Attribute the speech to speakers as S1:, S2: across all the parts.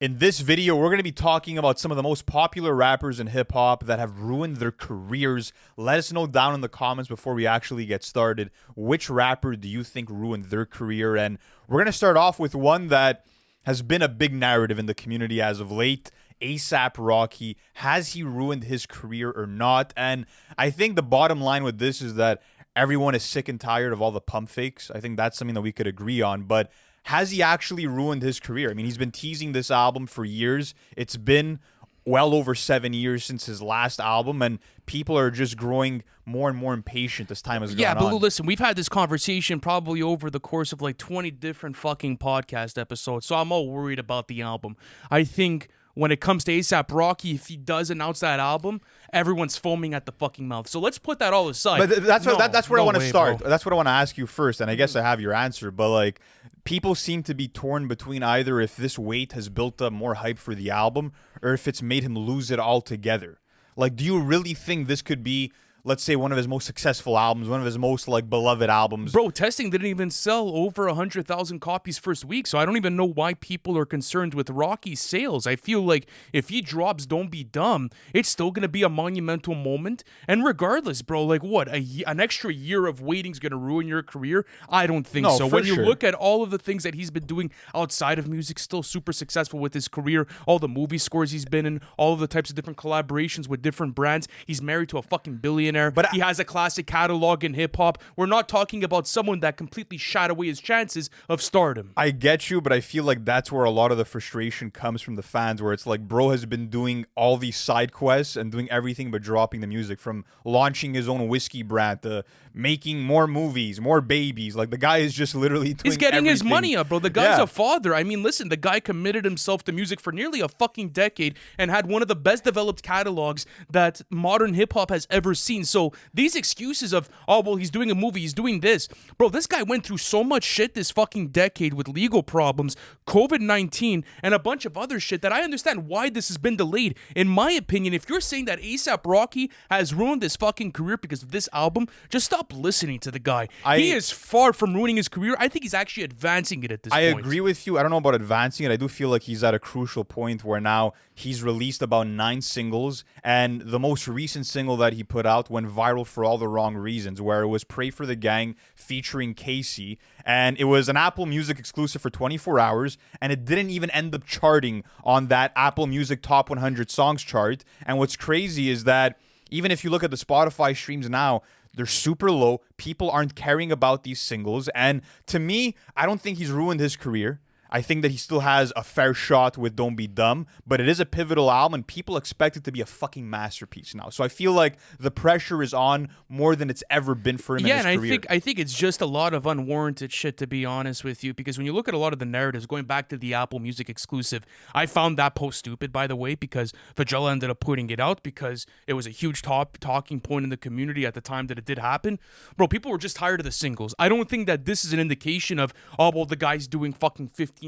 S1: In this video, we're going to be talking about some of the most popular rappers in hip-hop that have ruined their careers. Let us know down in the comments before we actually get started, which rapper do you think ruined their career? And we're going to start off with one that has been a big narrative in the community as of late, A$AP Rocky. Has he ruined his career or not? And I think the bottom line with this is that everyone is sick and tired of all the pump fakes. I think that's something that we could agree on, but has he actually ruined his career? I mean, he's been teasing this album for years. It's been well over 7 years since his last album, and people are just growing more and more impatient as time has gone on.
S2: Yeah, but listen, we've had this conversation probably over the course of like 20 different fucking podcast episodes, so I'm all worried about the album. I think when it comes to A$AP Rocky, if he does announce that album, everyone's foaming at the fucking mouth. So let's put that all aside.
S1: But that's where I want to start.
S2: Bro.
S1: That's what I want to ask you first, and I guess I have your answer. But like, people seem to be torn between either if this weight has built up more hype for the album or if it's made him lose it altogether. Like, do you really think this could be, let's say, one of his most successful albums, one of his most like beloved albums?
S2: Bro, Testing didn't even sell over 100,000 copies first week, so I don't even know why people are concerned with Rocky's sales. I feel like if he drops Don't Be Dumb, it's still going to be a monumental moment. And regardless, bro, like what, an extra year of waiting is going to ruin your career? I don't think so. When you look at all of the things that he's been doing outside of music, still super successful with his career, all the movie scores he's been in, all of the types of different collaborations with different brands. He's married to a fucking billionaire. But he has a classic catalog in hip-hop. We're not talking about someone that completely shot away his chances of stardom.
S1: I get you, but I feel like that's where a lot of the frustration comes from the fans, where it's like, bro has been doing all these side quests and doing everything but dropping the music, from launching his own whiskey brand to making more movies, more babies. Like, the guy is just literally doing
S2: He's getting
S1: everything.
S2: his money up, bro. The guy's a father. I mean, listen, the guy committed himself to music for nearly a fucking decade and had one of the best developed catalogs that modern hip-hop has ever seen. So these excuses of, oh, well, he's doing a movie, he's doing this. Bro, this guy went through so much shit this fucking decade with legal problems, COVID-19, and a bunch of other shit that I understand why this has been delayed. In my opinion, if you're saying that A$AP Rocky has ruined his fucking career because of this album, just stop listening to the guy. He is far from ruining his career. I think he's actually advancing it at this point.
S1: I agree with you. I don't know about advancing it. I do feel like he's at a crucial point where now he's released about 9 singles, and the most recent single that he put out went viral for all the wrong reasons, where it was Pray for the Gang featuring Casey, and it was an Apple Music exclusive for 24 hours, and it didn't even end up charting on that Apple Music Top 100 Songs chart. And what's crazy is that even if you look at the Spotify streams now, they're super low. People aren't caring about these singles, and to me, I don't think he's ruined his career. I think that he still has a fair shot with Don't Be Dumb, but it is a pivotal album, and people expect it to be a fucking masterpiece now. So I feel like the pressure is on more than it's ever been for him in his career.
S2: I think it's just a lot of unwarranted shit, to be honest with you, because when you look at a lot of the narratives, going back to the Apple Music exclusive, I found that post stupid, by the way, because Fajella ended up putting it out because it was a huge talking point in the community at the time that it did happen. Bro, people were just tired of the singles. I don't think that this is an indication of, oh, well, the guy's doing fucking 15,000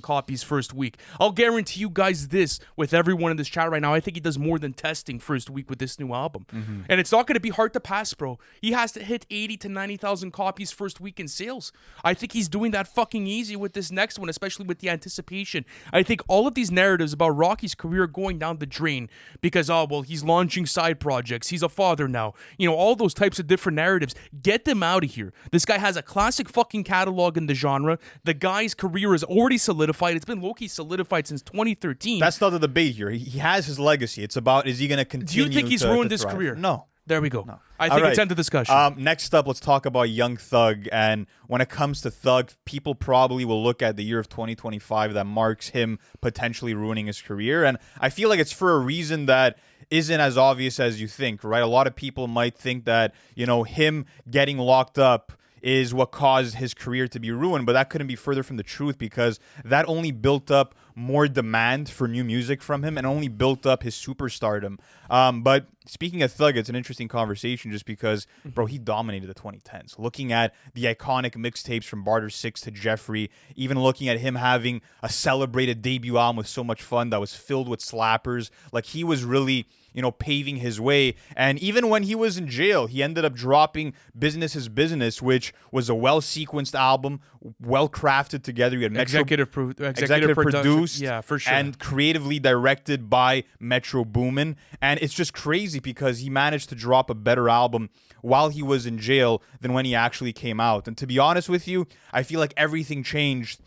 S2: copies first week. I'll guarantee you guys this with everyone in this chat right now. I think he does more than testing first week with this new album. And it's not going to be hard to pass, bro. He has to hit 80 to 90,000 copies first week in sales. I think he's doing that fucking easy with this next one, especially with the anticipation. I think all of these narratives about Rocky's career going down the drain because, oh, well, he's launching side projects. He's a father now. You know, all those types of different narratives. Get them out of here. This guy has a classic fucking catalog in the genre. The guy's career is already solidified. It's been low-key solidified since 2013.
S1: That's not the debate here. He has his legacy. It's about, is he going to continue?
S2: Do you think he's ruined his career?
S1: No.
S2: There we go.
S1: No.
S2: I think it's end of discussion.
S1: Next up, let's talk about Young Thug. And when it comes to Thug, people probably will look at the year of 2025 that marks him potentially ruining his career. And I feel like it's for a reason that isn't as obvious as you think, right? A lot of people might think that, you know, him getting locked up is what caused his career to be ruined, but that couldn't be further from the truth, because that only built up more demand for new music from him and only built up his superstardom. But speaking of Thug, it's an interesting conversation just because, bro, he dominated the 2010s. Looking at the iconic mixtapes from Barter 6 to Jeffrey, even looking at him having a celebrated debut album with So Much Fun that was filled with slappers, like he was really, you know, paving his way. And even when he was in jail, he ended up dropping Business is Business, which was a well-sequenced album, well-crafted together. You had
S2: executive produced
S1: produced,
S2: Yeah, for sure.
S1: and creatively directed by Metro Boomin. And it's just crazy because he managed to drop a better album while he was in jail than when he actually came out. And to be honest with you, I feel like everything changed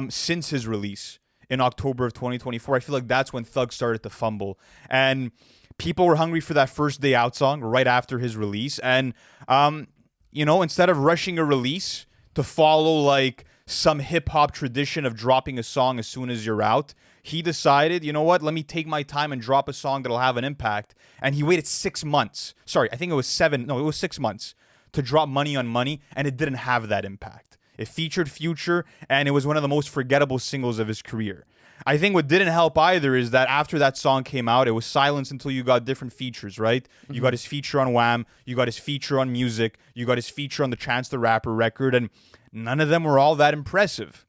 S1: since his release in October of 2024. I feel like that's when Thug started to fumble. And people were hungry for that First Day Out song right after his release. And, instead of rushing a release to follow like some hip-hop tradition of dropping a song as soon as you're out, he decided, you know what, let me take my time and drop a song that'll have an impact. And he waited 6 months. Sorry, I think it was 6 months to drop Money on Money, and it didn't have that impact. It featured Future, and it was one of the most forgettable singles of his career. I think what didn't help either is that after that song came out, it was silence until you got different features, right? Mm-hmm. You got his feature on Wham, you got his feature on Music, you got his feature on the Chance the Rapper record, and none of them were all that impressive.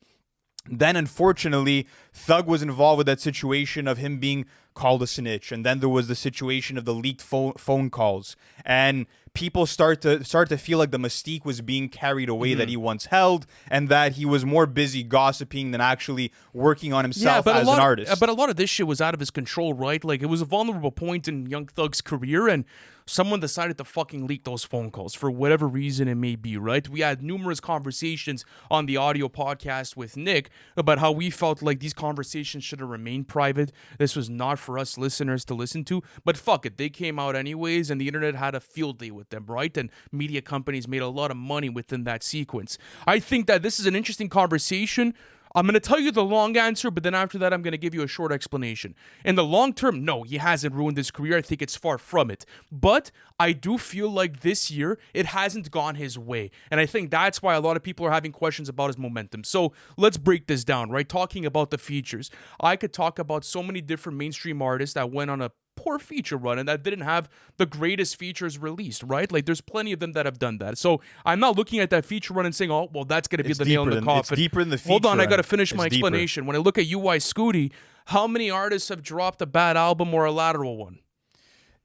S1: Then, unfortunately, Thug was involved with that situation of him being called a snitch, and then there was the situation of the leaked phone calls, and people start to feel like the mystique was being carried away that he once held, and that he was more busy gossiping than actually working on himself as an artist.
S2: But a lot of this shit was out of his control, right? Like, it was a vulnerable point in Young Thug's career, and someone decided to fucking leak those phone calls for whatever reason it may be, right? We had numerous conversations on the audio podcast with Nick about how we felt like these conversations should have remained private. This was not for us listeners to listen to, but fuck it. They came out anyways, and the internet had a field day with them, right? And media companies made a lot of money within that sequence. I think that this is an interesting conversation. I'm going to tell you the long answer, but then after that, I'm going to give you a short explanation. In the long term, no, he hasn't ruined his career. I think it's far from it. But I do feel like this year, it hasn't gone his way. And I think that's why a lot of people are having questions about his momentum. So let's break this down, right? Talking about the features. I could talk about so many different mainstream artists that went on a poor feature run and that didn't have the greatest features released, right? Like, there's plenty of them that have done that. So I'm not looking at that feature run and saying, oh, well, that's going to be the nail in the coffin.
S1: It's deeper in the feature.
S2: Hold on, I got to finish my explanation. When I look at UI Scooty, how many artists have dropped a bad album or a lateral one?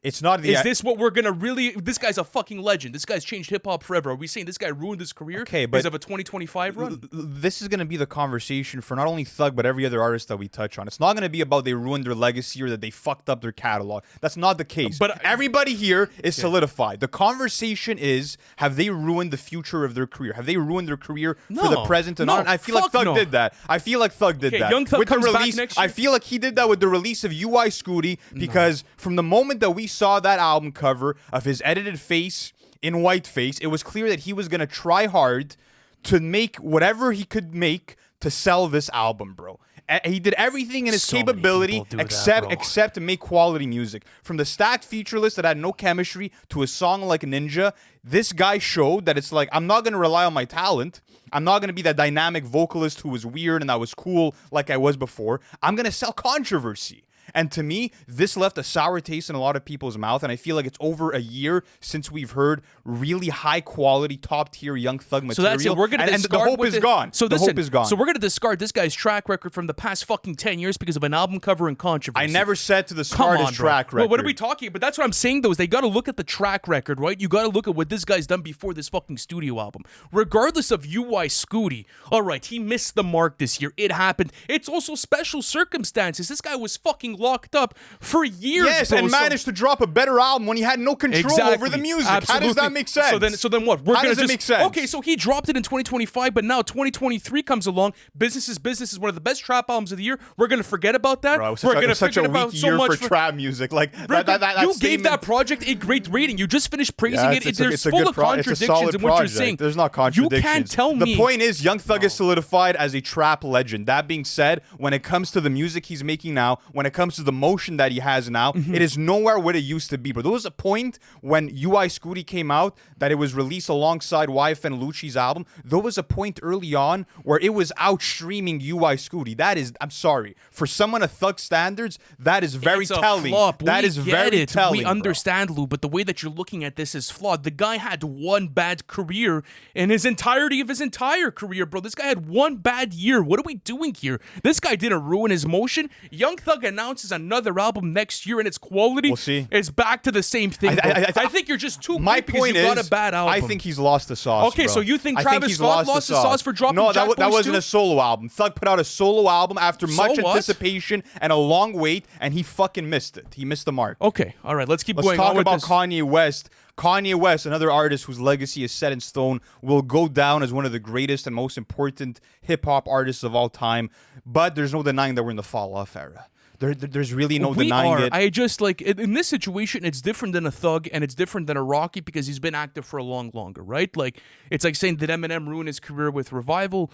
S1: It's not the.
S2: Is this what we're gonna really? This guy's a fucking legend. This guy's changed hip hop forever. Are we saying this guy ruined his career because of a 2025 run?
S1: This is gonna be the conversation for not only Thug but every other artist that we touch on. It's not gonna be about they ruined their legacy or that they fucked up their catalog. That's not the case. But everybody here is solidified. The conversation is: have they ruined the future of their career? Have they ruined their career for the present and on? I feel like Thug did that. I feel like Thug did that.
S2: Young Thug
S1: with the
S2: comes
S1: release.
S2: back next year?
S1: I feel like he did that with the release of UI Scooty because from the moment that we saw that album cover of his edited face in whiteface, it was clear that he was going to try hard to make whatever he could make to sell this album, bro. He did everything in his capability except to make quality music. From the stacked feature list that had no chemistry to a song like Ninja, this guy showed that it's like, I'm not going to rely on my talent. I'm not going to be that dynamic vocalist who was weird and that was cool like I was before. I'm going to sell controversy. And to me, this left a sour taste in a lot of people's mouth, and I feel like it's over a year since we've heard really high-quality, top-tier Young Thug material.
S2: So that's it. We're going to discard...
S1: And the hope is gone.
S2: So
S1: the hope is gone.
S2: So we're going to discard this guy's track record from the past fucking 10 years because of an album cover and controversy.
S1: I never said to discard his track record.
S2: Well, what are we talking about? But that's what I'm saying, though, is they got to look at the track record, right? You got to look at what this guy's done before this fucking studio album. Regardless of UI Scooty, all right, he missed the mark this year. It happened. It's also special circumstances. This guy was fucking locked up for years,
S1: yes, bro, and managed to drop a better album when he had no control over the music.
S2: Absolutely.
S1: How does that make sense?
S2: So then what?
S1: How does it make sense?
S2: Okay, so he dropped it in 2025, but now 2023 comes along. Business is one of the best trap albums of the year. We're gonna forget about that.
S1: Bro,
S2: we're gonna
S1: such a weak year for trap music. Like
S2: you gave that project a great rating. You just finished praising it. There's full of contradictions in what you're saying.
S1: There's not contradictions.
S2: You can't tell me.
S1: The point is, Young Thug is solidified as a trap legend. That being said, when it comes to the music he's making now, when it comes to the motion that he has now, it is nowhere what it used to be. But there was a point when UI Scooty came out that it was released alongside YFN Lucci's album. There was a point early on where it was outstreaming UI Scooty. That is, I'm sorry, for someone of Thug standards, that is very telling. That is very telling.
S2: We understand, Lou, but the way that you're looking at this is flawed. The guy had one bad career in his entirety of his entire career, bro. This guy had one bad year. What are we doing here? This guy didn't ruin his motion. Young Thug announced announces another album next year and its quality,
S1: We'll see.
S2: it's back to the same thing. I think you're just too quick because you got a bad album.
S1: I think he's lost the sauce.
S2: Okay,
S1: bro.
S2: so you think
S1: I
S2: Travis Scott lost the sauce for dropping
S1: No,
S2: Jack
S1: that
S2: Boys
S1: wasn't
S2: too?
S1: a solo album. Thug put out a solo album after much
S2: what?
S1: anticipation and a long wait, and he fucking missed it. He missed the mark.
S2: Okay, all right, let's keep
S1: Let's
S2: going
S1: talk
S2: on with
S1: about
S2: this.
S1: Kanye West. Kanye West, another artist whose legacy is set in stone, will go down as one of the greatest and most important hip-hop artists of all time. But there's no denying that we're in the fall-off era. There's really no denying it.
S2: I just like in this situation, it's different than a Thug and it's different than a Rocky because he's been active for a longer, right? Like it's like saying, did Eminem ruin his career with Revival?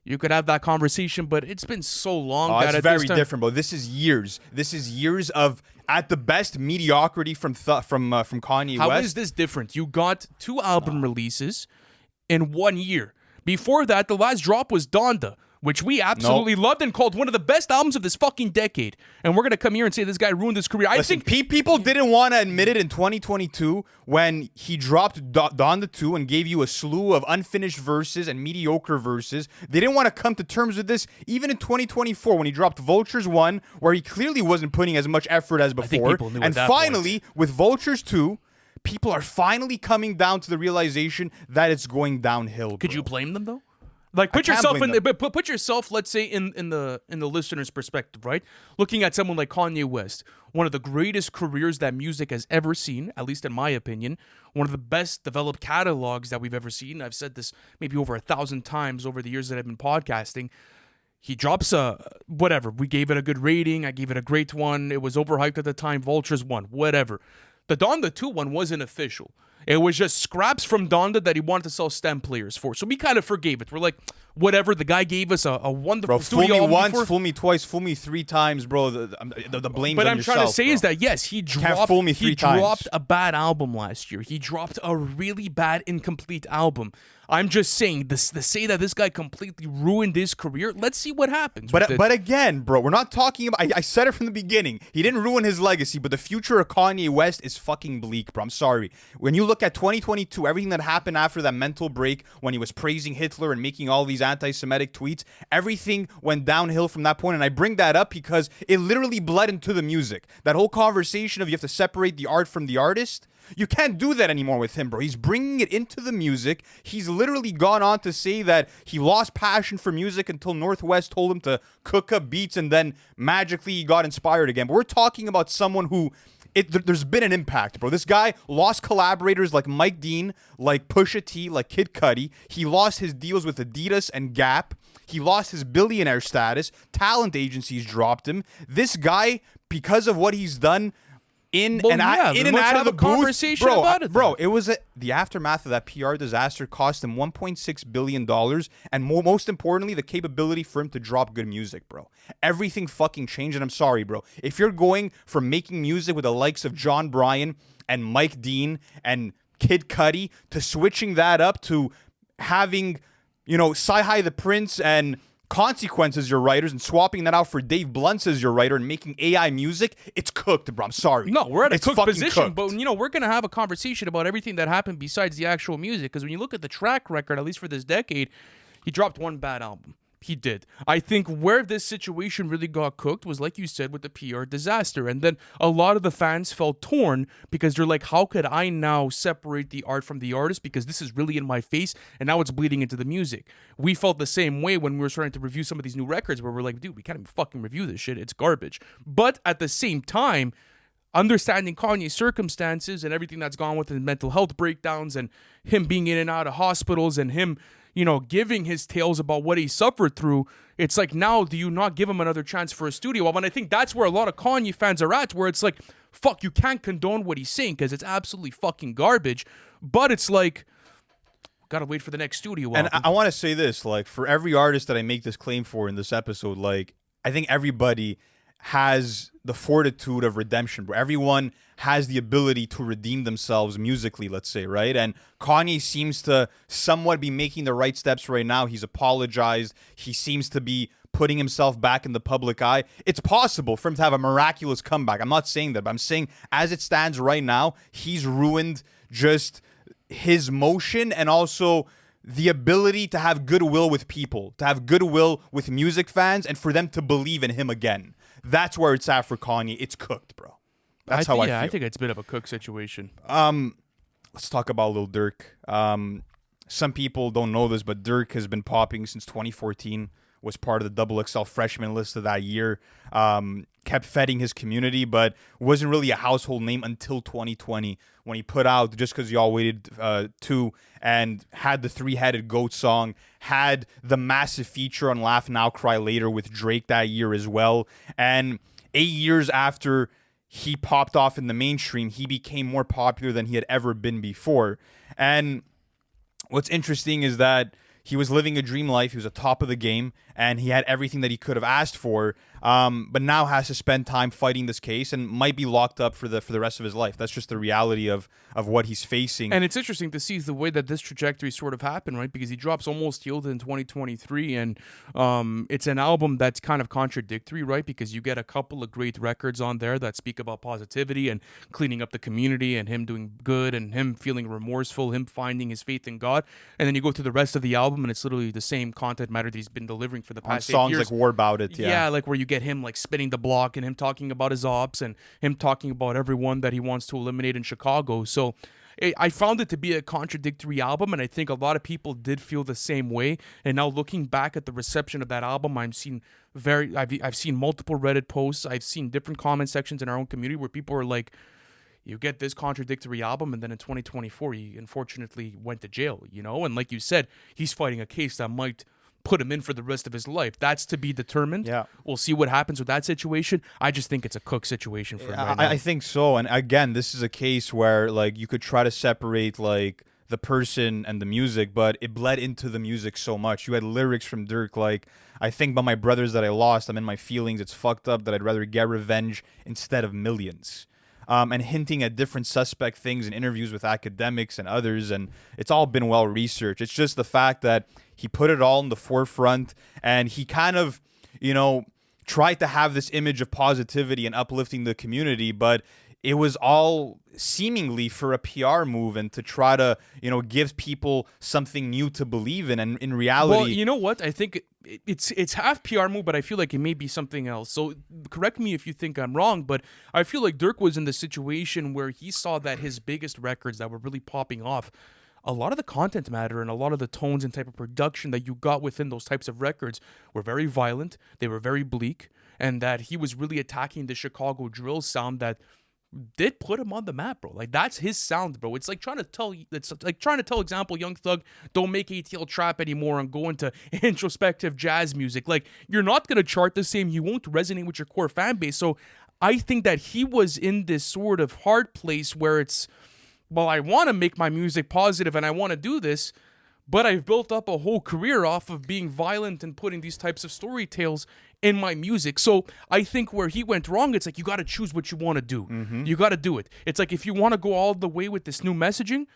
S2: You could have that conversation, but it's been so long that
S1: it's
S2: at
S1: very
S2: this time,
S1: different, bro. This is years. This is years of, at the best, mediocrity from Kanye
S2: How
S1: West.
S2: is this different? You got 2 album releases in 1 year. Before that, the last drop was Donda, which we absolutely loved and called one of the best albums of this fucking decade. And we're going to come here and say this guy ruined his career.
S1: Listen, people didn't want to admit it in 2022 when he dropped Donda 2 and gave you a slew of unfinished verses and mediocre verses. They didn't want to come to terms with this even in 2024 when he dropped Vultures 1, where he clearly wasn't putting as much effort as before.
S2: think people knew at
S1: And
S2: that
S1: finally, with Vultures 2, people are finally coming down to the realization that it's going downhill.
S2: Could
S1: bro.
S2: you blame them though? Like put
S1: can't
S2: yourself
S1: blame
S2: in
S1: them.
S2: put yourself, let's say, in the listener's perspective, right? Looking at someone like Kanye West, one of the greatest careers that music has ever seen, at least in my opinion, one of the best developed catalogs that we've ever seen. I've said this maybe over 1,000 times over the years that I've been podcasting. He drops whatever. We gave it a good rating. I gave it a great one. It was overhyped at the time. Vultures 1, whatever. The Donda 2 one wasn't official. It was just scraps from Donda that he wanted to sell stem players for. So we kind of forgave it. We're like, whatever. The guy gave us a wonderful
S1: Fool
S2: studio
S1: me
S2: album
S1: once,
S2: before.
S1: fool me twice, fool me 3 times, bro. The blame's
S2: But
S1: on
S2: I'm
S1: yourself,
S2: trying to say
S1: bro.
S2: is that, yes, he dropped,
S1: fool me 3 times.
S2: dropped a bad album last year. He dropped a really bad, incomplete album. I'm just saying, to say that this guy completely ruined his career, let's see what happens.
S1: But again, bro, we're not talking about... I said it from the beginning. He didn't ruin his legacy, but the future of Kanye West is fucking bleak, bro. I'm sorry. When you look at 2022, everything that happened after that mental break, when he was praising Hitler and making all these anti-Semitic tweets, everything went downhill from that point. And I bring that up because it literally bled into the music. That whole conversation of you have to separate the art from the artist... You can't do that anymore with him, bro. He's bringing it into the music. He's literally gone on to say that he lost passion for music until Northwest told him to cook up beats and then magically he got inspired again. But we're talking about someone who... there's been an impact, bro. This guy lost collaborators like Mike Dean, like Pusha T, like Kid Cudi. He lost his deals with Adidas and Gap. He lost his billionaire status. Talent agencies dropped him. This guy, because of what he's done... in and out of the booth, bro. It was the aftermath of that PR disaster cost him $1.6 billion, and most importantly, the capability for him to drop good music, bro. Everything fucking changed, and I'm sorry, bro. If you're going from making music with the likes of John Bryan and Mike Dean and Kid Cudi to switching that up to having, Sci-Hi the Prince and Consequence as your writers and swapping that out for Dave Bluntz as your writer and making AI music, it's cooked, bro. I'm sorry.
S2: No, we're at a cooked position,
S1: cooked.
S2: but we're gonna have a conversation about everything that happened besides the actual music. Because when you look at the track record, at least for this decade, he dropped 1 bad album. He did. I think where this situation really got cooked was, like you said, with the PR disaster. And then a lot of the fans felt torn because they're like, how could I now separate the art from the artist? Because this is really in my face and now it's bleeding into the music. We felt the same way when we were starting to review some of these new records where we're like, dude, we can't even fucking review this shit. It's garbage. But at the same time, understanding Kanye's circumstances and everything that's gone with his mental health breakdowns and him being in and out of hospitals and him giving his tales about what he suffered through, it's like, now do you not give him another chance for a studio album? And I think that's where a lot of Kanye fans are at, where it's like, fuck, you can't condone what he's saying because it's absolutely fucking garbage. But it's like, gotta wait for the next studio album.
S1: And I want to say this, like, for every artist that I make this claim for in this episode, like, I think everybody has the fortitude of redemption, bro. Everyone has the ability to redeem themselves musically, let's say, right? And Kanye seems to somewhat be making the right steps right now. He's apologized. He seems to be putting himself back in the public eye. It's possible for him to have a miraculous comeback. I'm not saying that, but I'm saying as it stands right now, he's ruined just his motion and also the ability to have goodwill with people, to have goodwill with music fans, and for them to believe in him again. that's where it's at for Kanye. It's cooked, bro. That's how I feel.
S2: I think it's a bit of a cook situation.
S1: Let's talk about Lil Durk. Some people don't know this, but Durk has been popping since 2014. Was part of the XXL freshman list of that year. Kept feeding his community, but wasn't really a household name until 2020 when he put out Just Cause Y'all Waited 2 and had the Three-Headed Goat song, had the massive feature on Laugh Now, Cry Later with Drake that year as well. And 8 years after he popped off in the mainstream, he became more popular than he had ever been before. And what's interesting is that he was living a dream life. He was at top of the game, and he had everything that he could have asked for, but now has to spend time fighting this case and might be locked up for the rest of his life. That's just the reality of what he's facing.
S2: And it's interesting to see the way that this trajectory sort of happened, right? Because he drops Almost Healed in 2023, and it's an album that's kind of contradictory, right? Because you get a couple of great records on there that speak about positivity and cleaning up the community and him doing good and him feeling remorseful, him finding his faith in God. And then you go through the rest of the album, and it's literally the same content matter that he's been delivering for the past 8
S1: songs
S2: years.
S1: Like War About It,
S2: yeah, like where you get him like spinning the block and him talking about his ops and him talking about everyone that he wants to eliminate in Chicago. So I found it to be a contradictory album, and I think a lot of people did feel the same way. And now looking back at the reception of that album, I've seen multiple Reddit posts, I've seen different comment sections in our own community where people are like, you get this contradictory album, and then in 2024, he unfortunately went to jail, you know? And like you said, he's fighting a case that might put him in for the rest of his life. That's to be determined.
S1: Yeah.
S2: We'll see what happens with that situation. I just think it's a cook situation for him right now.
S1: I think so. And again, this is a case where like you could try to separate like the person and the music, but it bled into the music so much. You had lyrics from Durk like, I think about my brothers that I lost. I'm in my feelings. It's fucked up that I'd rather get revenge instead of millions. And hinting at different suspect things in interviews with academics and others, and it's all been well researched. It's just the fact that he put it all in the forefront, and he kind of, tried to have this image of positivity and uplifting the community, but it was all seemingly for a PR move and to try to, give people something new to believe in. And in reality,
S2: well, you know what? I think it's half PR move, but I feel like it may be something else. So correct me if you think I'm wrong, but I feel like Durk was in the situation where he saw that his biggest records that were really popping off, a lot of the content matter and a lot of the tones and type of production that you got within those types of records were very violent. They were very bleak, and that he was really attacking the Chicago drill sound that did put him on the map, bro. Like, that's his sound, bro. It's like trying to tell example, Young Thug, don't make ATL trap anymore and go into introspective jazz music. Like, you're not gonna chart the same. You won't resonate with your core fan base. So I think that he was in this sort of hard place where it's, well, I want to make my music positive and I want to do this, but I've built up a whole career off of being violent and putting these types of story tales in my music. So I think where he went wrong, it's like you got to choose what you want to do. Mm-hmm. You got to do it. It's like if you want to go all the way with this new messaging,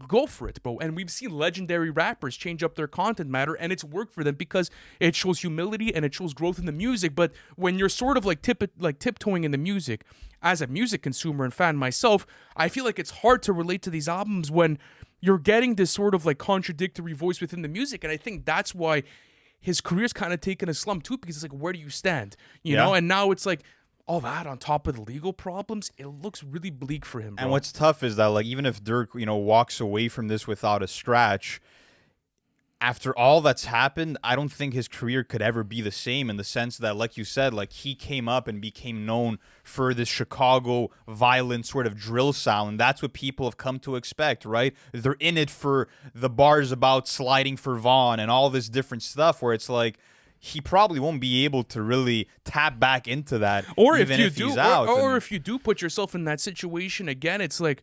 S2: go for it, bro. And we've seen legendary rappers change up their content matter, and it's worked for them because it shows humility and it shows growth in the music. But when you're sort of like tiptoeing in the music, as a music consumer and fan myself, I feel like it's hard to relate to these albums when you're getting this sort of like contradictory voice within the music. And I think that's why his career's kind of taken a slump too, because it's like, where do you stand? You know? And now it's like, all that on top of the legal problems, it looks really bleak for him, bro.
S1: And what's tough is that, like, even if Durk, walks away from this without a scratch, after all that's happened, I don't think his career could ever be the same, in the sense that, like you said, like, he came up and became known for this Chicago violent sort of drill sound. And that's what people have come to expect, right? They're in it for the bars about sliding for Vaughn and all this different stuff where it's like, he probably won't be able to really tap back into that,
S2: or
S1: even if he's out.
S2: Or if you do put yourself in that situation again, it's like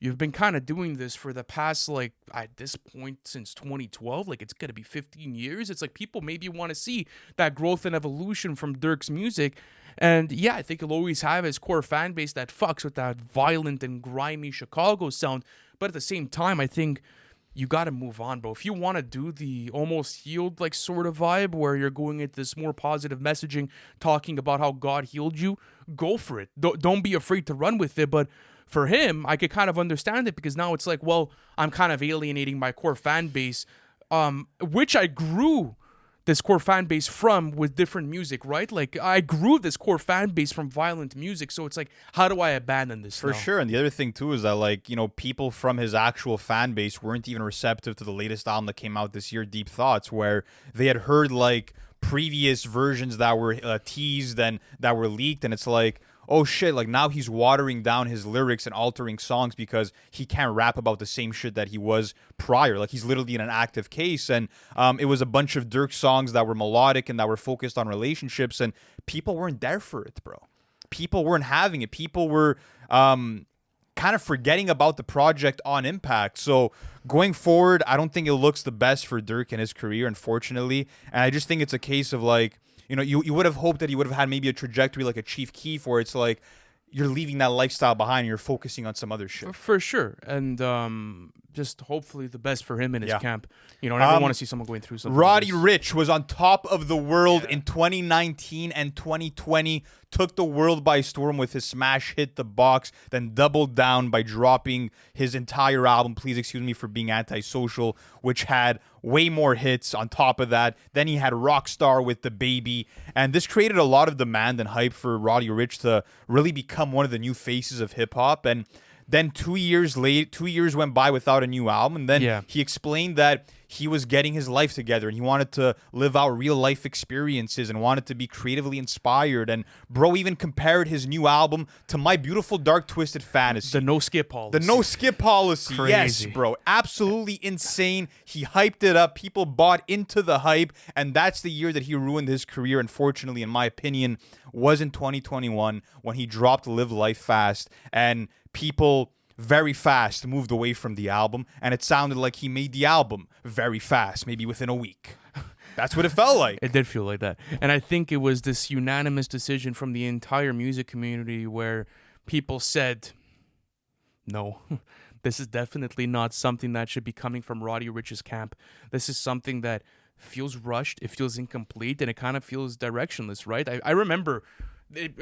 S2: you've been kind of doing this for the past, like, at this point since 2012. Like, it's gonna be 15 years. It's like people maybe want to see that growth and evolution from Durk's music. And yeah, I think he'll always have his core fan base that fucks with that violent and grimy Chicago sound. But at the same time, I think you got to move on, bro. If you want to do the Almost Healed, like, sort of vibe where you're going into this more positive messaging, talking about how God healed you, go for it. Don't be afraid to run with it. But for him, I could kind of understand it, because now it's like, well, I'm kind of alienating my core fan base, which I grew this core fan base from with different music, right? Like I grew this core fan base from violent music, so it's like, how do I abandon this?
S1: For
S2: now?
S1: sure. And the other thing too is that, like, you know, people from his actual fan base weren't even receptive to the latest album that came out this year, Deep Thoughts, where they had heard like previous versions that were teased and that were leaked, and it's like, oh shit, like now he's watering down his lyrics and altering songs because he can't rap about the same shit that he was prior. Like he's literally in an active case. And it was a bunch of Durk songs that were melodic and that were focused on relationships, and people weren't there for it, bro. People weren't having it. People were kind of forgetting about the project on impact. So going forward, I don't think it looks the best for Durk in his career, unfortunately. And I just think it's a case of like, you know, you would have hoped that he would have had maybe a trajectory like a Chief Keef, where it's like you're leaving that lifestyle behind and you're focusing on some other shit.
S2: For sure. And just hopefully the best for him in his camp. You know, I never want to see someone going through something.
S1: Roddy Ricch was on top of the world in 2019 and 2020, took the world by storm with his smash hit The Box, then doubled down by dropping his entire album, Please Excuse Me for Being Antisocial, which had way more hits on top of that. Then he had Rockstar with DaBaby, and this created a lot of demand and hype for Roddy Ricch to really become one of the new faces of hip-hop. And then 2 years went by without a new album, and then he explained that he was getting his life together and he wanted to live out real life experiences and wanted to be creatively inspired. And bro even compared his new album to My Beautiful Dark Twisted Fantasy.
S2: The no skip policy.
S1: The no skip policy.
S2: Crazy.
S1: Yes, bro. Absolutely insane. He hyped it up. People bought into the hype, and that's the year that he ruined his career, unfortunately, in my opinion, was in 2021 when he dropped Live Life Fast, and people very fast moved away from the album, and it sounded like he made the album very fast, maybe within a week. That's what it felt like.
S2: It did feel like that. And I think it was this unanimous decision from the entire music community where people said, no, this is definitely not something that should be coming from Roddy Ricch's camp. This is something that feels rushed, it feels incomplete, and it kind of feels directionless, right? I remember...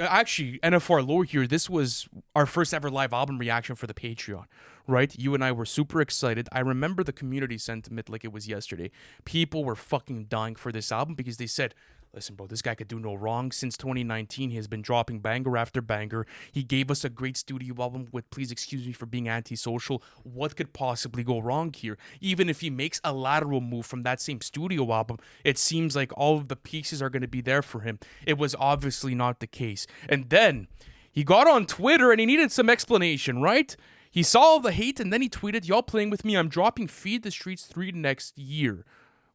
S2: Actually, NFR Lore here, this was our first ever live album reaction for the Patreon, right? You and I were super excited. I remember the community sentiment like it was yesterday. People were fucking dying for this album because they said, listen, bro, this guy could do no wrong. Since 2019, he has been dropping banger after banger. He gave us a great studio album with Please Excuse Me for Being Antisocial. What could possibly go wrong here? Even if he makes a lateral move from that same studio album, it seems like all of the pieces are going to be there for him. It was obviously not the case. And then he got on Twitter and he needed some explanation, right? He saw all the hate and then he tweeted, y'all playing with me, I'm dropping Feed the Streets 3 next year,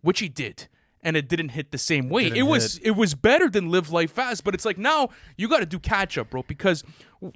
S2: which he did. And it didn't hit the same way. It was better than Live Life Fast, but it's like now you got to do catch up, bro, because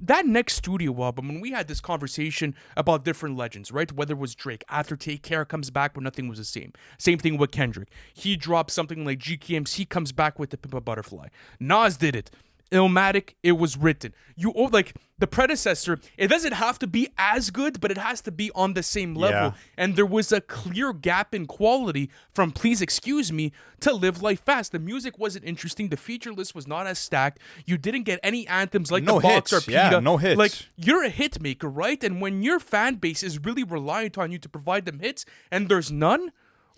S2: that next studio album, when we had this conversation about different legends, right? Whether it was Drake, after Take Care comes back when nothing was the same. Same thing with Kendrick. He dropped something like GKMC comes back with The Pimp a Butterfly. Nas did it. Illmatic, it was written. Like the predecessor, it doesn't have to be as good, but it has to be on the same level.
S1: Yeah.
S2: And there was a clear gap in quality from Please Excuse Me to Live Life Fast. The music wasn't interesting. The feature list was not as stacked. You didn't get any anthems like The Box or PETA.
S1: Yeah, no hits.
S2: Like, you're a hit maker, right? And when your fan base is really reliant on you to provide them hits and there's none,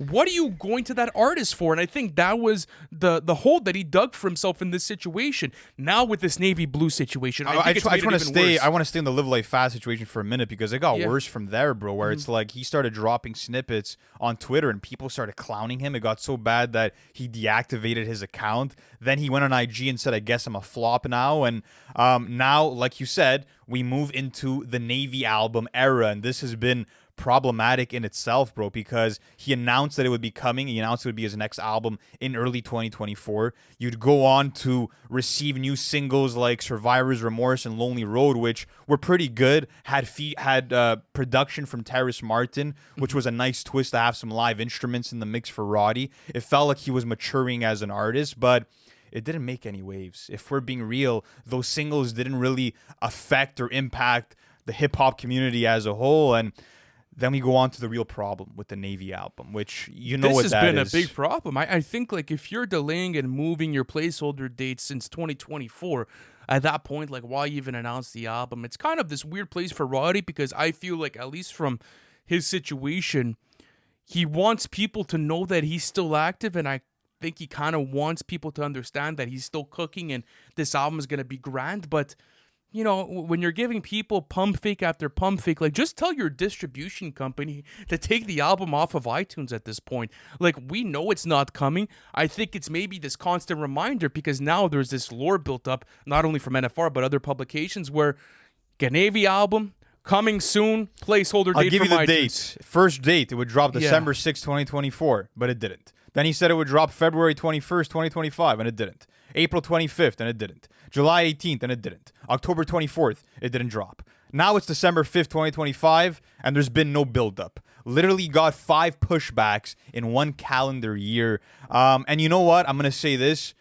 S2: what are you going to that artist for? And I think that was the hole that he dug for himself in this situation. Now with this navy blue situation, I just want to
S1: stay. I want to stay in the Live Life Fast situation for a minute because it got worse from there, bro. Where it's like he started dropping snippets on Twitter and people started clowning him. It got so bad that he deactivated his account. Then he went on IG and said, "I guess I'm a flop now." And now, like you said, we move into the Navy album era, and this has been problematic in itself, bro, because he announced that it would be coming. He announced it would be his next album in early 2024. You'd go on to receive new singles like Survivor's Remorse and Lonely Road, which were pretty good, had production from Terrace Martin, which was a nice twist to have some live instruments in the mix for Roddy. It felt like he was maturing as an artist, but it didn't make any waves. If we're being real, those singles didn't really affect or impact the hip-hop community as a whole. And then we go on to the real problem with the Navy album, which what that is.
S2: This has been a big problem. I think like if you're delaying and moving your placeholder dates since 2024, at that point, like why even announce the album? It's kind of this weird place for Roddy because I feel like at least from his situation, he wants people to know that he's still active, and I think he kind of wants people to understand that he's still cooking and this album is going to be grand. But, you know, when you're giving people pump fake after pump fake, like, just tell your distribution company to take the album off of iTunes at this point. Like, we know it's not coming. I think it's maybe this constant reminder because now there's this lore built up, not only from NFR, but other publications where Ganavi album, coming soon, placeholder date.
S1: I'll give
S2: from
S1: you the
S2: iTunes.
S1: dates. First date, it would drop December 6, 2024, but it didn't. Then he said it would drop February 21st, 2025, and it didn't. April 25th, and it didn't. July 18th, and it didn't. October 24th, it didn't drop. Now it's December 5th, 2025, and there's been no buildup. Literally got 5 pushbacks in 1 calendar year. And you know what? I'm going to say this.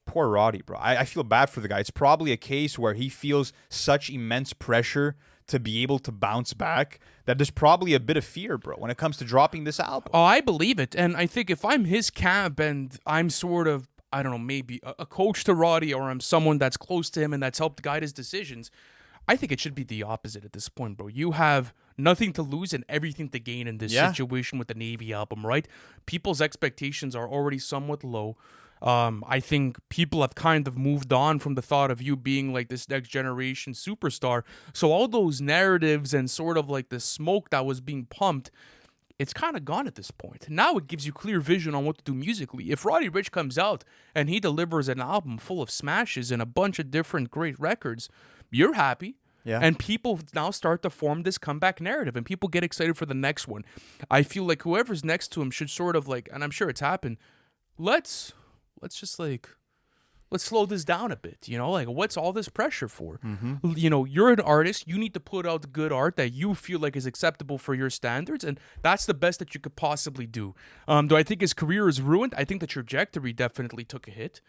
S1: Poor Roddy, bro. I feel bad for the guy. It's probably a case where he feels such immense pressure to be able to bounce back that there's probably a bit of fear, bro, when it comes to dropping this album.
S2: Oh, I believe it. And I think if I'm his camp and I'm sort of, I don't know, maybe a coach to Roddy or I'm someone that's close to him and that's helped guide his decisions, I think it should be the opposite at this point, bro. You have nothing to lose and everything to gain in this situation with the Navy album, right? People's expectations are already somewhat low. I think people have kind of moved on from the thought of you being like this next generation superstar. So all those narratives and sort of like the smoke that was being pumped, it's kind of gone at this point. Now it gives you clear vision on what to do musically. If Roddy Ricch comes out and he delivers an album full of smashes and a bunch of different great records, you're happy.
S1: Yeah.
S2: And people now start to form this comeback narrative and people get excited for the next one. I feel like whoever's next to him should sort of like, and I'm sure it's happened, let's slow this down a bit, you know? Like, what's all this pressure for?
S1: Mm-hmm.
S2: You know, you're an artist. You need to put out good art that you feel like is acceptable for your standards, and that's the best that you could possibly do. Do I think his career is ruined? I think the trajectory definitely took a hit.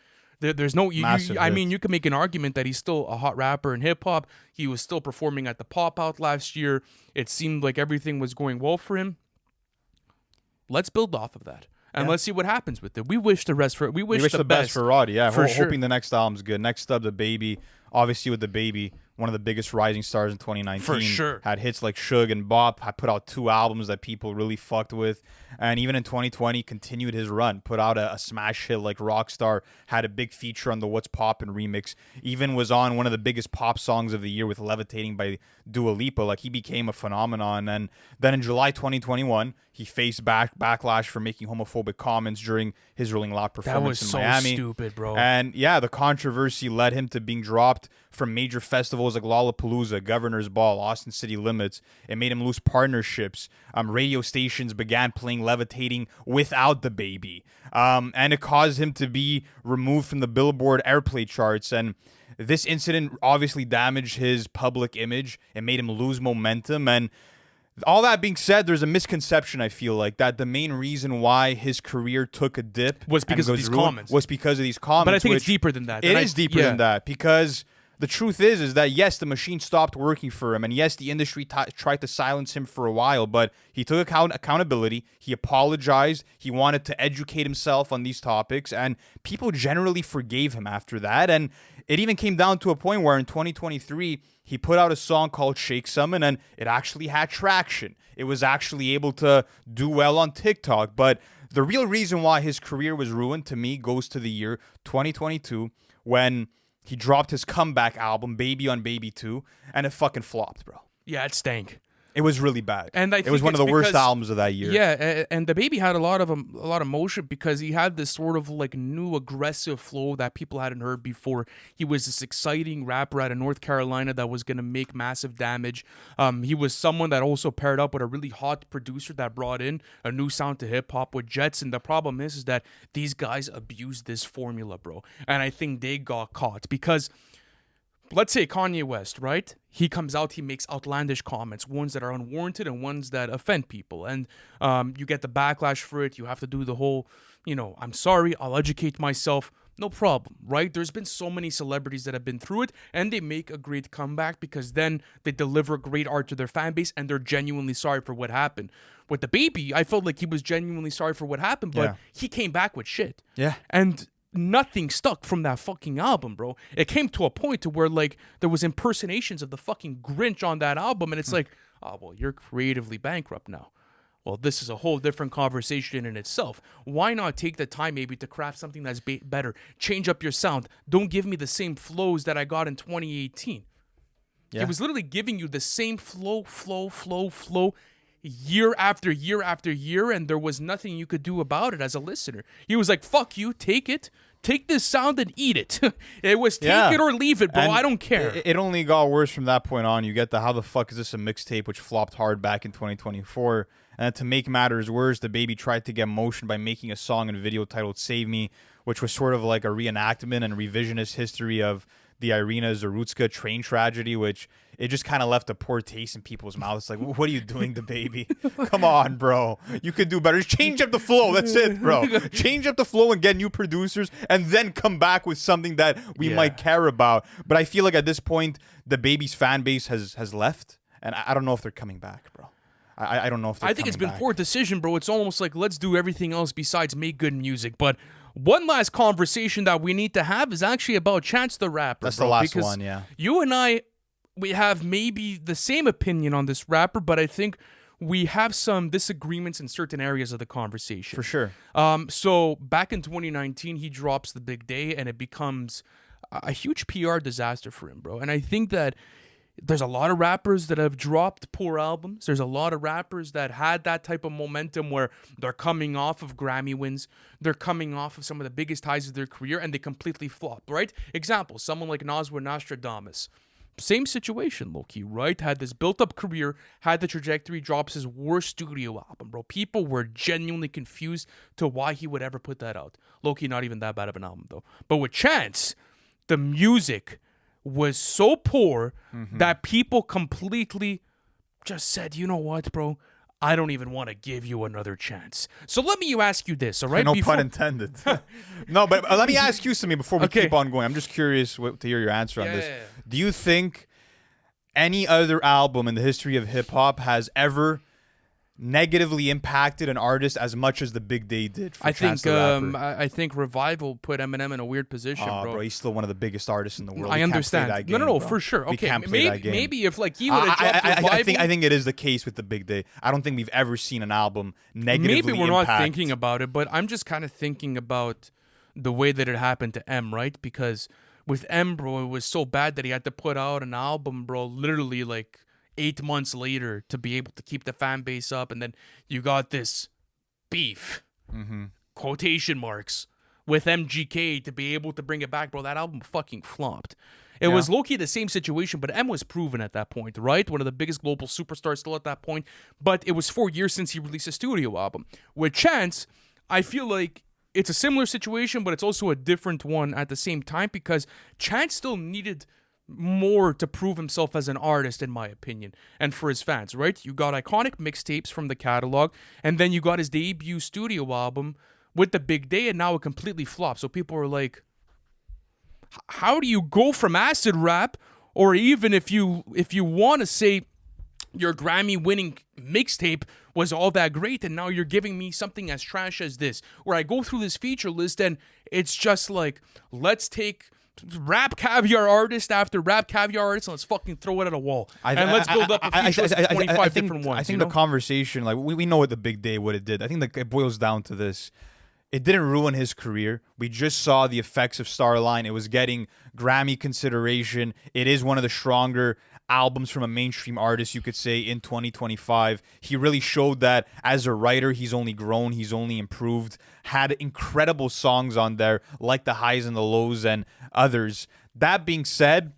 S2: There's no, I mean, you can make an argument that he's still a hot rapper in hip hop. He was still performing at the Pop Out last year. It seemed like everything was going well for him. Let's build off of that. And let's see what happens with it. We wish the best for. We wish the best
S1: for Roddy. Yeah,
S2: for sure.
S1: Hoping the next album's good. Next up, DaBaby. Obviously, with DaBaby, one of the biggest rising stars in 2019.
S2: For sure.
S1: Had hits like Suge and Bop. Had put out 2 albums that people really fucked with. And even in 2020, continued his run. Put out a smash hit like Rockstar. Had a big feature on the What's Poppin' remix. Even was on one of the biggest pop songs of the year with Levitating by Dua Lipa. Like, he became a phenomenon. And then in July 2021, he faced backlash for making homophobic comments during his Rolling Loud performance in Miami.
S2: That was so stupid, bro.
S1: And yeah, the controversy led him to being dropped from major festivals like Lollapalooza, Governor's Ball, Austin City Limits. It made him lose partnerships. Radio stations began playing Levitating without DaBaby. And it caused him to be removed from the Billboard airplay charts. And this incident obviously damaged his public image. It made him lose momentum. And all that being said, there's a misconception, I feel like, that the main reason why his career took a dip
S2: was because of these comments.
S1: Was because of these comments.
S2: But I think it's deeper than that.
S1: It is deeper than that, because the truth is that, yes, the machine stopped working for him, and yes, the industry tried to silence him for a while, but he took accountability, he apologized, he wanted to educate himself on these topics, and people generally forgave him after that. And it even came down to a point where in 2023, he put out a song called Shake Summon, and it actually had traction. It was actually able to do well on TikTok. But the real reason why his career was ruined, to me, goes to the year 2022, when he dropped his comeback album, Baby on Baby 2, and it fucking flopped, bro.
S2: Yeah, it stank.
S1: It was really bad.
S2: And
S1: it was one of the worst albums of that year.
S2: Yeah, and DaBaby had a lot of motion because he had this sort of like new aggressive flow that people hadn't heard before. He was this exciting rapper out of North Carolina that was gonna make massive damage. He was someone that also paired up with a really hot producer that brought in a new sound to hip hop with Jets. And the problem is that these guys abused this formula, bro. And I think they got caught because, let's say Kanye West, right? He comes out, he makes outlandish comments, ones that are unwarranted and ones that offend people. And you get the backlash for it. You have to do the whole, I'm sorry, I'll educate myself. No problem, right? There's been so many celebrities that have been through it, and they make a great comeback because then they deliver great art to their fan base and they're genuinely sorry for what happened. With DaBaby, I felt like he was genuinely sorry for what happened, but he came back with shit.
S1: Yeah.
S2: And nothing stuck from that fucking album, bro. It came to a point to where like there was impersonations of the fucking Grinch on that album, and it's like, oh well, you're creatively bankrupt now. Well, this is a whole different conversation in itself. Why not take the time maybe to craft something that's better? Change up your sound. Don't give me the same flows that I got in 2018.
S1: Yeah.
S2: He was literally giving you the same flow year after year after year, and there was nothing you could do about it as a listener. He was like, fuck you, take it. Take this sound and eat it. It was take it or leave it, bro.
S1: And
S2: I don't care.
S1: It only got worse from that point on. You get the how the fuck is this a mixtape, which flopped hard back in 2024. And to make matters worse, DaBaby tried to get motion by making a song and video titled Save Me, which was sort of like a reenactment and revisionist history of the Irina Zarutska train tragedy, which it just kind of left a poor taste in people's mouths. Like, what are you doing, DaBaby? Come on, bro. You could do better. Just change up the flow. That's it, bro. Change up the flow and get new producers and then come back with something that we might care about. But I feel like at this point, DaBaby's fan base has left, and I don't know if they're coming back, bro. I don't know if they're
S2: I think it's been
S1: back.
S2: poor decision, bro. It's almost like let's do everything else besides make good music. But one last conversation that we need to have is actually about Chance the Rapper.
S1: That's
S2: bro,
S1: the last
S2: because
S1: one, yeah.
S2: You and I, we have maybe the same opinion on this rapper, but I think we have some disagreements in certain areas of the conversation.
S1: For sure.
S2: So back in 2019, he drops The Big Day, and it becomes a huge PR disaster for him, bro. And I think that there's a lot of rappers that have dropped poor albums. There's a lot of rappers that had that type of momentum where they're coming off of Grammy wins. They're coming off of some of the biggest highs of their career, and they completely flop, right? Example, someone like Nas with Nostradamus. Same situation, low-key, right? Had this built-up career, had the trajectory, drops his worst studio album, bro. People were genuinely confused to why he would ever put that out. Low-key, not even that bad of an album, though. But with Chance, the music was so poor that people completely just said, you know what, bro? I don't even want to give you another chance. So let me ask you this, all right?
S1: No pun intended. No, but let me ask you something before we keep on going. I'm just curious to hear your answer on this.
S2: Yeah.
S1: Do you think any other album in the history of hip-hop has ever negatively impacted an artist as much as The Big Day did for Chance the Rapper?
S2: I think Revival put Eminem in a weird position, bro.
S1: He's still one of the biggest artists in the world.
S2: I understand.
S1: That game,
S2: no,
S1: bro.
S2: for sure.
S1: We
S2: Okay,
S1: can't play that game.
S2: maybe if like he would have dropped Revival.
S1: I think it is the case with The Big Day. I don't think we've ever seen an album negatively
S2: maybe we're not
S1: impact.
S2: thinking about it, but I'm just kind of thinking about the way that it happened to M, right? Because with M, bro, it was so bad that he had to put out an album, bro, literally like 8 months later to be able to keep the fan base up, and then you got this beef, quotation marks, with MGK to be able to bring it back, bro. That album fucking flopped. It was low-key the same situation, but M was proven at that point, right? One of the biggest global superstars still at that point, but it was 4 years since he released a studio album. With Chance, I feel like it's a similar situation, but it's also a different one at the same time because Chance still needed more to prove himself as an artist, in my opinion, and for his fans, right? You got iconic mixtapes from the catalog, and then you got his debut studio album with The Big Day, and now it completely flopped. So people are like, how do you go from acid rap, or even if you want to say your Grammy-winning mixtape was all that great, and now you're giving me something as trash as this, where I go through this feature list, and it's just like, let's take rap caviar artist after rap caviar artist, and let's fucking throw it at a wall. Let's build up a feature list of 25 different ones.
S1: I think the conversation, like, we know what The Big Day, what it did. I think that it boils down to this. It didn't ruin his career. We just saw the effects of Starline. It was getting Grammy consideration. It is one of the stronger albums from a mainstream artist, you could say, in 2025. He really showed that as a writer, he's only grown, he's only improved. Had incredible songs on there, like The Highs and the Lows and others. That being said,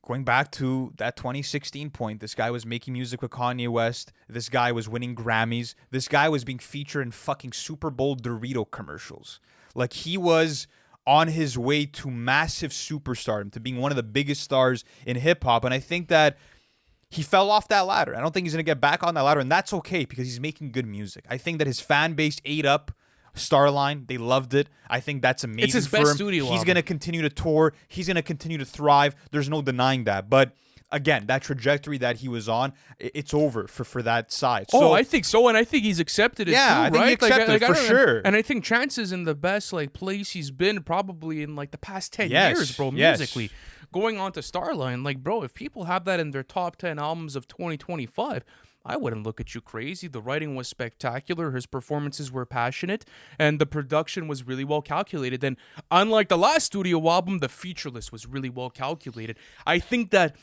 S1: going back to that 2016 point, this guy was making music with Kanye West. This guy was winning Grammys. This guy was being featured in fucking Super Bowl Dorito commercials. Like, he was on his way to massive superstardom, to being one of the biggest stars in hip-hop. And I think that he fell off that ladder. I don't think he's going to get back on that ladder, and that's okay because he's making good music. I think that his fan base ate up Starline. They loved it. I think that's amazing.
S2: It's his
S1: for
S2: best
S1: him.
S2: studio
S1: He's
S2: album.
S1: going to continue to tour. He's going to continue to thrive. There's no denying that. But again, that trajectory that he was on, it's over for that side. So,
S2: I think so, and I think he's accepted it too,
S1: I think
S2: right?
S1: he accepted it for sure.
S2: And I think Chance is in the best place he's been probably in the past 10 years, bro, musically. Going on to Starline, bro, if people have that in their top 10 albums of 2025, I wouldn't look at you crazy. The writing was spectacular, his performances were passionate, and the production was really well calculated. And unlike the last studio album, the feature list was really well calculated. I think that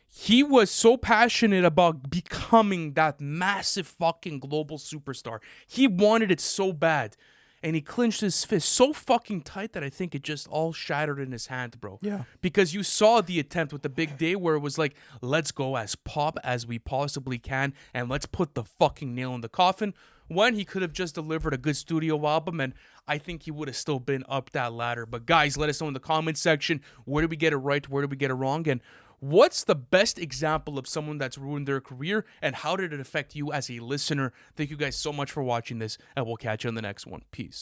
S2: he was so passionate about becoming that massive fucking global superstar. He wanted it so bad. And he clenched his fist so fucking tight that I think it just all shattered in his hand, bro.
S1: Yeah.
S2: Because you saw the attempt with the big day where it was like, let's go as pop as we possibly can and let's put the fucking nail in the coffin. When he could have just delivered a good studio album, and I think he would have still been up that ladder. But guys, let us know in the comments section, where did we get it right, where did we get it wrong, and what's the best example of someone that's ruined their career, and how did it affect you as a listener? Thank you guys so much for watching this, and we'll catch you on the next one. Peace.